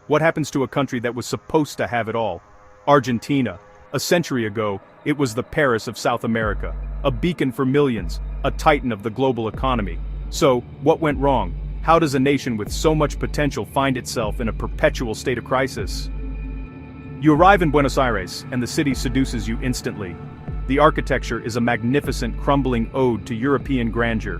What happens to a country that was supposed to have it all? Argentina. A century ago, it was the Paris of South America, a beacon for millions, a titan of the global economy. So, what went wrong? How does a nation with so much potential find itself in a perpetual state of crisis? You arrive in Buenos Aires, and the city seduces you instantly. The architecture is a magnificent, crumbling ode to European grandeur.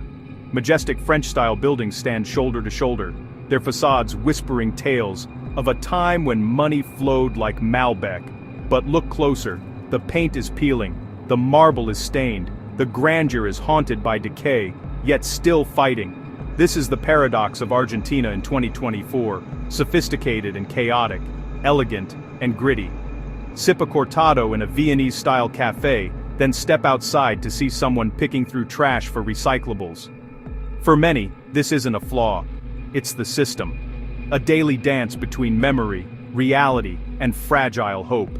Majestic French-style buildings stand shoulder to shoulder, their facades whispering tales of a time when money flowed like Malbec. But look closer, the paint is peeling, the marble is stained, the grandeur is haunted by decay, yet still fighting. This is the paradox of Argentina in 2024, sophisticated and chaotic, elegant and gritty. Sip a cortado in a Viennese-style cafe, then step outside to see someone picking through trash for recyclables. For many, this isn't a flaw, it's the system. A daily dance between memory, reality, and fragile hope.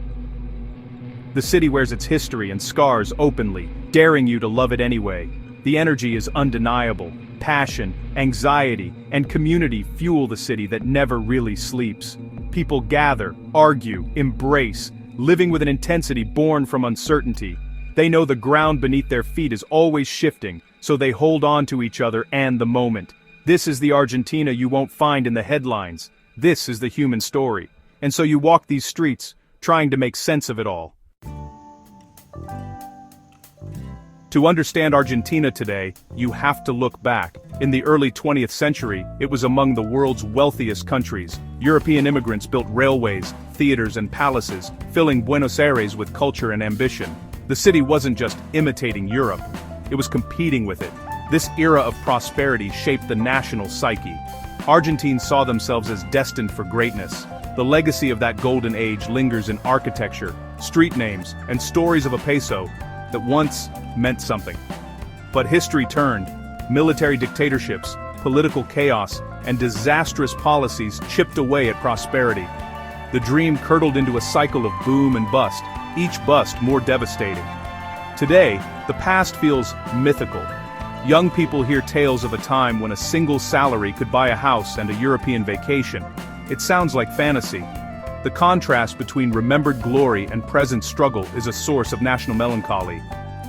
The city wears its history and scars openly, daring you to love it anyway. The energy is undeniable. Passion, anxiety, and community fuel the city that never really sleeps. People gather, argue, embrace, living with an intensity born from uncertainty. They know the ground beneath their feet is always shifting, so they hold on to each other and the moment. This is the Argentina you won't find in the headlines. This is the human story. And so you walk these streets, trying to make sense of it all. To understand Argentina today, you have to look back. In the early 20th century, it was among the world's wealthiest countries. European immigrants built railways, theaters, and palaces, filling Buenos Aires with culture and ambition. The city wasn't just imitating Europe, it was competing with it. This era of prosperity shaped the national psyche. Argentines saw themselves as destined for greatness. The legacy of that golden age lingers in architecture, street names, and stories of a peso that once meant something. But history turned. Military dictatorships, political chaos, and disastrous policies chipped away at prosperity. The dream curdled into a cycle of boom and bust, each bust more devastating. Today, the past feels mythical. Young people hear tales of a time when a single salary could buy a house and a European vacation. It sounds like fantasy. The contrast between remembered glory and present struggle is a source of national melancholy.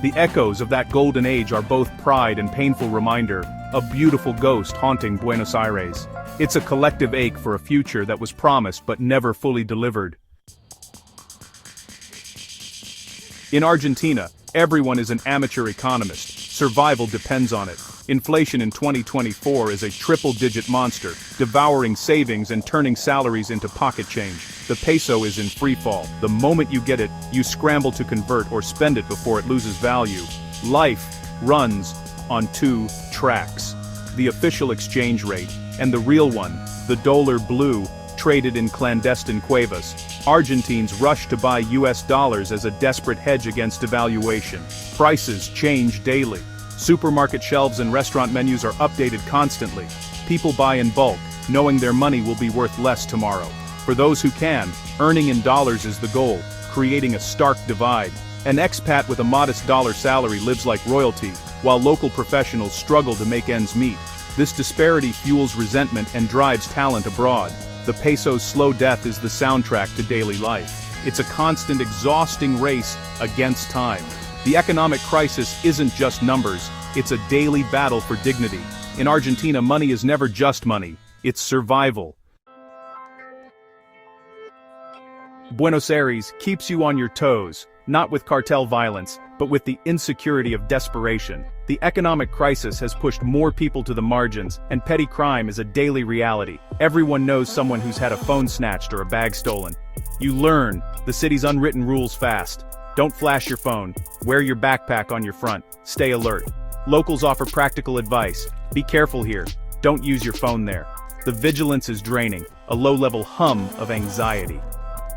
The echoes of that golden age are both pride and painful reminder, a beautiful ghost haunting Buenos Aires. It's a collective ache for a future that was promised but never fully delivered. In Argentina, everyone is an amateur economist. Survival depends on it. Inflation in 2024 is a triple-digit monster, devouring savings and turning salaries into pocket change. The peso is in freefall. The moment you get it, you scramble to convert or spend it before it loses value. Life runs on two tracks. The official exchange rate, and the real one, the dollar blue, traded in clandestine cuevas. Argentines rush to buy US dollars as a desperate hedge against devaluation. Prices change daily. Supermarket shelves and restaurant menus are updated constantly. People buy in bulk, knowing their money will be worth less tomorrow. For those who can, earning in dollars is the goal, creating a stark divide. An expat with a modest dollar salary lives like royalty, while local professionals struggle to make ends meet. This disparity fuels resentment and drives talent abroad. The peso's slow death is the soundtrack to daily life. It's a constant, exhausting race against time. The economic crisis isn't just numbers, it's a daily battle for dignity. In Argentina, money is never just money, it's survival. Buenos Aires keeps you on your toes, not with cartel violence, but with the insecurity of desperation. The economic crisis has pushed more people to the margins, and petty crime is a daily reality. Everyone knows someone who's had a phone snatched or a bag stolen. You learn the city's unwritten rules fast. Don't flash your phone, wear your backpack on your front, stay alert. Locals offer practical advice. Be careful here, don't use your phone there. The vigilance is draining, a low-level hum of anxiety.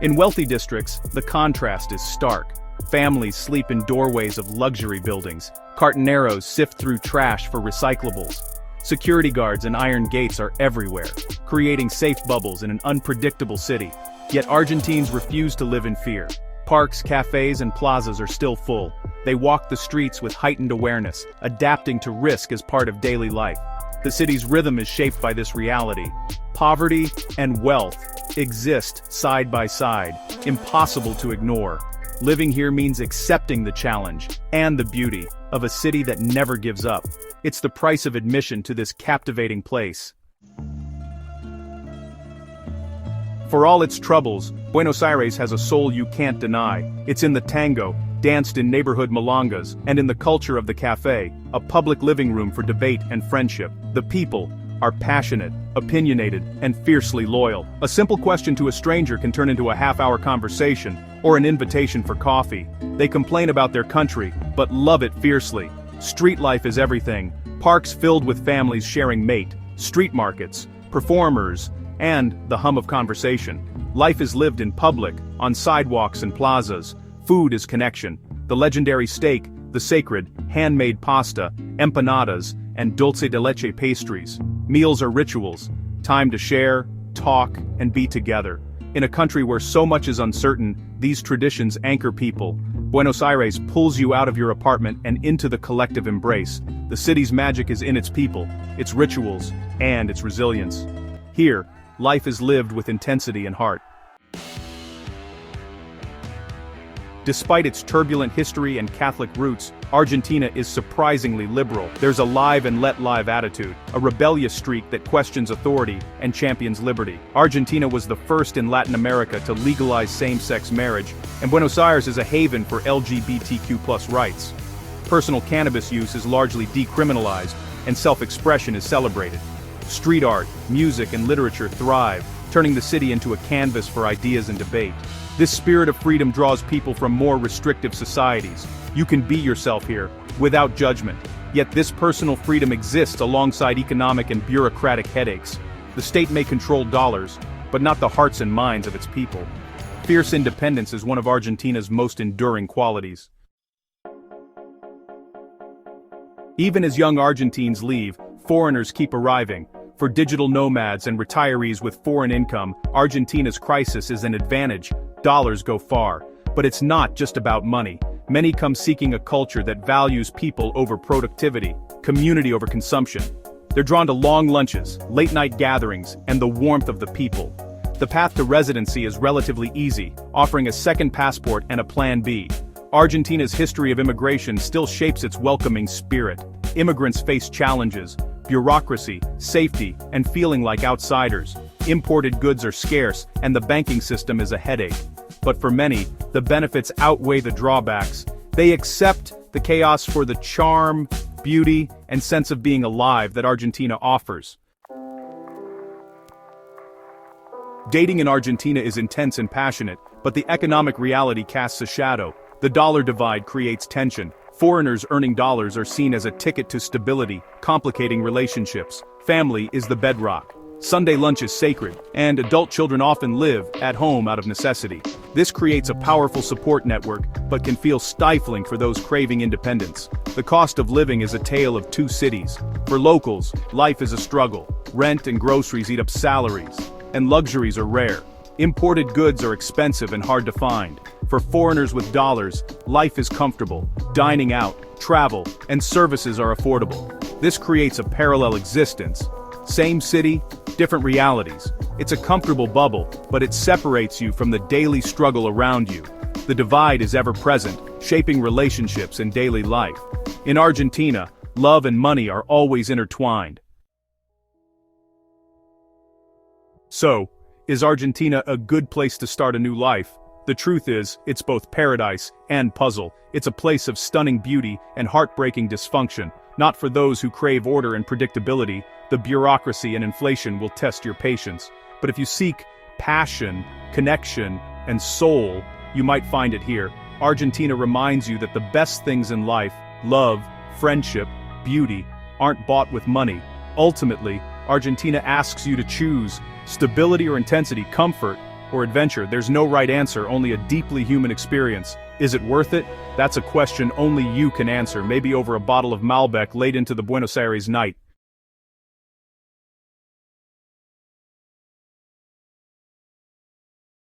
In wealthy districts, the contrast is stark. Families sleep in doorways of luxury buildings. Cartoneros sift through trash for recyclables. Security guards and iron gates are everywhere, creating safe bubbles in an unpredictable city. Yet Argentines refuse to live in fear. Parks, cafes, and plazas are still full. They walk the streets with heightened awareness, adapting to risk as part of daily life. The city's rhythm is shaped by this reality. Poverty and wealth exist side by side, impossible to ignore. Living here means accepting the challenge and the beauty of a city that never gives up. It's the price of admission to this captivating place. For all its troubles, Buenos Aires has a soul you can't deny. It's in the tango, danced in neighborhood milongas, and in the culture of the cafe, a public living room for debate and friendship. The people are passionate, opinionated, and fiercely loyal. A simple question to a stranger can turn into a half-hour conversation, or an invitation for coffee. They complain about their country, but love it fiercely. Street life is everything. Parks filled with families sharing mate, street markets, performers, and the hum of conversation. Life is lived in public, on sidewalks and plazas. Food is connection. The legendary steak, the sacred, handmade pasta, empanadas, and dulce de leche pastries. Meals are rituals, time to share, talk, and be together. In a country where so much is uncertain, these traditions anchor people. Buenos Aires pulls you out of your apartment and into the collective embrace. The city's magic is in its people, its rituals, and its resilience. Here, life is lived with intensity and heart. Despite its turbulent history and Catholic roots, Argentina is surprisingly liberal. There's a live and let live attitude, a rebellious streak that questions authority and champions liberty. Argentina was the first in Latin America to legalize same-sex marriage, and Buenos Aires is a haven for LGBTQ+ rights. Personal cannabis use is largely decriminalized, and self-expression is celebrated. Street art, music, and literature thrive, turning the city into a canvas for ideas and debate. This spirit of freedom draws people from more restrictive societies. You can be yourself here, without judgment. Yet this personal freedom exists alongside economic and bureaucratic headaches. The state may control dollars, but not the hearts and minds of its people. Fierce independence is one of Argentina's most enduring qualities. Even as young Argentines leave, foreigners keep arriving. For digital nomads and retirees with foreign income, Argentina's crisis is an advantage. Dollars go far. But it's not just about money. Many come seeking a culture that values people over productivity, community over consumption. They're drawn to long lunches, late-night gatherings, and the warmth of the people. The path to residency is relatively easy, offering a second passport and a Plan B. Argentina's history of immigration still shapes its welcoming spirit. Immigrants face challenges, bureaucracy, safety, and feeling like outsiders. Imported goods are scarce, and the banking system is a headache. But for many, the benefits outweigh the drawbacks. They accept the chaos for the charm, beauty, and sense of being alive that Argentina offers. Dating in Argentina is intense and passionate, but the economic reality casts a shadow. The dollar divide creates tension. Foreigners earning dollars are seen as a ticket to stability, complicating relationships. Family is the bedrock. Sunday lunch is sacred, and adult children often live at home out of necessity. This creates a powerful support network, but can feel stifling for those craving independence. The cost of living is a tale of two cities. For locals, life is a struggle. Rent and groceries eat up salaries, and luxuries are rare. Imported goods are expensive and hard to find. For foreigners with dollars, life is comfortable. Dining out, travel, and services are affordable. This creates a parallel existence. Same city, different realities. It's a comfortable bubble, but it separates you from the daily struggle around you. The divide is ever present, shaping relationships and daily life. In Argentina, love and money are always intertwined. So, is Argentina a good place to start a new life? The truth is, it's both paradise and puzzle. It's a place of stunning beauty and heartbreaking dysfunction. Not for those who crave order and predictability. The bureaucracy and inflation will test your patience. But if you seek passion, connection, and soul, you might find it here. Argentina reminds you that the best things in life, love, friendship, beauty, aren't bought with money. Ultimately, Argentina asks you to choose stability or intensity, comfort or adventure. There's no right answer, only a deeply human experience. Is it worth it? That's a question only you can answer, maybe over a bottle of Malbec late into the Buenos Aires night.